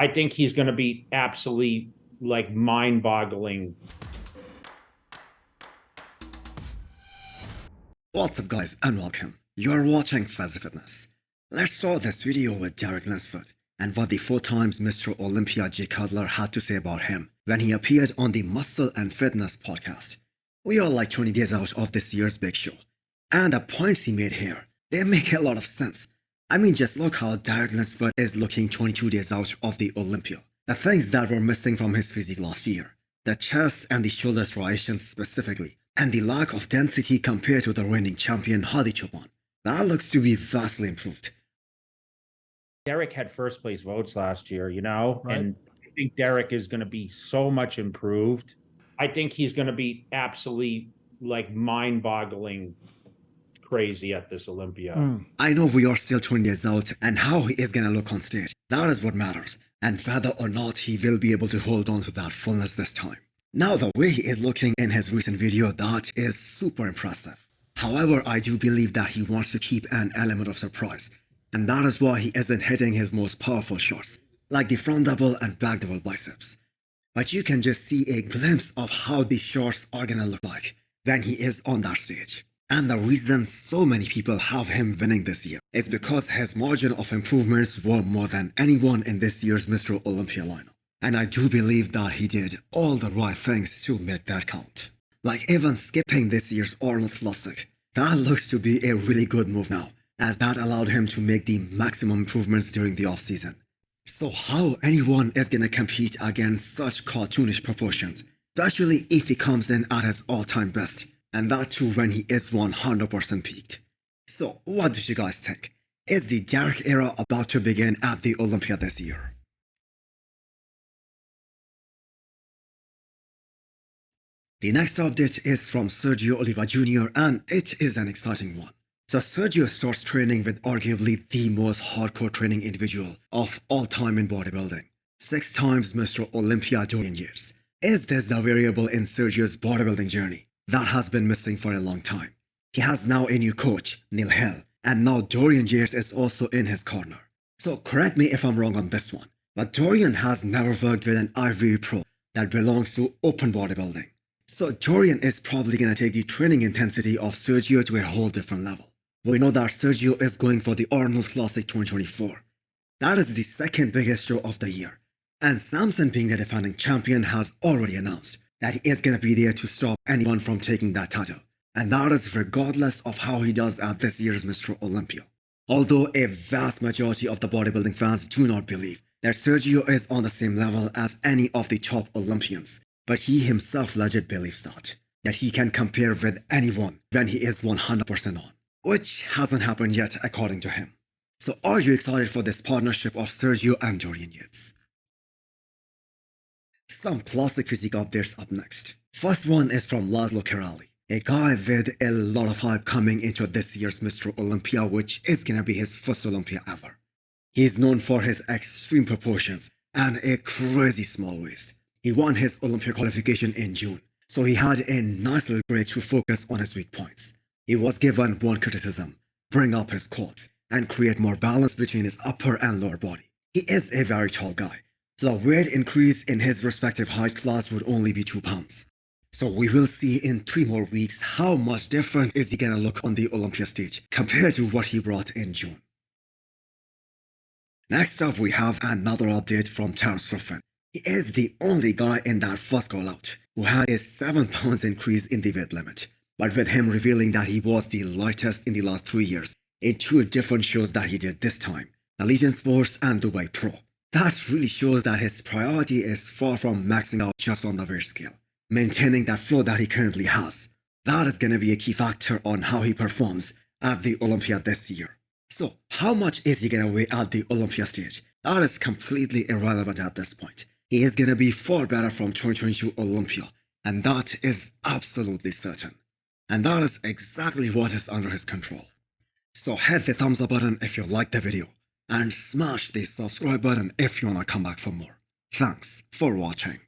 I think he's going to be absolutely like mind-boggling. What's up guys and welcome. You're watching Fazi Fitness. Let's start this video with Derek Lunsford and what the 4 times Mr. Olympia Cutler had to say about him when he appeared on the Muscle and Fitness podcast. We are like 20 days out of this year's big show, and the points he made here, they make a lot of sense. I mean, just look how Derek Lunsford is looking 22 days out of the Olympia. The things that were missing from his physique last year, the chest and the shoulder striations specifically, and the lack of density compared to the reigning champion Hadi Choopan, that looks to be vastly improved. Derek had first place votes last year, Right. and I think Derek is going to be so much improved. I think he's going to be absolutely like mind-boggling crazy at this Olympia. I know we are still 20 days out, and how he is gonna look on stage, that is what matters, and whether or not he will be able to hold on to that fullness this time. Now the way he is looking in his recent video, that is super impressive. However, I do believe that he wants to keep an element of surprise, and that is why he isn't hitting his most powerful shots, like the front double and back double biceps. But you can just see a glimpse of how these shots are gonna look like when he is on that stage. And the reason so many people have him winning this year is because his margin of improvements were more than anyone in this year's Mr. Olympia lineup. And I do believe that he did all the right things to make that count. Like even skipping this year's Arnold Classic, that looks to be a really good move now, as that allowed him to make the maximum improvements during the off-season. So how anyone is gonna compete against such cartoonish proportions, especially if he comes in at his all-time best, and that too when he is 100% peaked. So what do you guys think? Is the Derek era about to begin at the Olympia this year? The next update is from Sergio Oliva Jr. and it is an exciting one. So Sergio starts training with arguably the most hardcore training individual of all time in bodybuilding. 6 times Mr. Olympia Dorian Yates. Is this the variable in Sergio's bodybuilding journey that has been missing for a long time? He has now a new coach, Neil Hill, and now Dorian Yates is also in his corner. So correct me if I'm wrong on this one, but Dorian has never worked with an IFBB pro that belongs to open bodybuilding. So Dorian is probably gonna take the training intensity of Sergio to a whole different level. We know that Sergio is going for the Arnold Classic 2024. That is the second biggest show of the year, and Samson, being the defending champion, has already announced that he is going to be there to stop anyone from taking that title, and that is regardless of how he does at this year's Mr. Olympia. Although a vast majority of the bodybuilding fans do not believe that Sergio is on the same level as any of the top Olympians, but he himself legit believes that he can compare with anyone when he is 100% on, which hasn't happened yet according to him. So are you excited for this partnership of Sergio and Dorian Yates? Some classic physique updates up next. First one is from Laszlo Kiraly, a guy with a lot of hype coming into this year's Mr. Olympia, which is gonna be his first Olympia ever. He is known for his extreme proportions and a crazy small waist. He won his Olympia qualification in June, so he had a nice little break to focus on his weak points. He was given one criticism: bring up his quads and create more balance between his upper and lower body. He is a very tall guy, so the weight increase in his respective height class would only be 2 pounds. So we will see in 3 more weeks how much different is he gonna look on the Olympia stage compared to what he brought in June. Next up we have another update from Terrence Ruffin. He is the only guy in that first call out who had a 7 pounds increase in the weight limit, but with him revealing that he was the lightest in the last 3 years in 2 different shows that he did this time, Allegiant Sports and Dubai Pro. That really shows that his priority is far from maxing out just on the weight scale. Maintaining that flow that he currently has, that is going to be a key factor on how he performs at the Olympia this year. So how much is he going to weigh at the Olympia stage? That is completely irrelevant at this point. He is going to be far better from 2022 Olympia, and that is absolutely certain. And that is exactly what is under his control. So hit the thumbs up button if you liked the video, and smash the subscribe button if you wanna come back for more. Thanks for watching.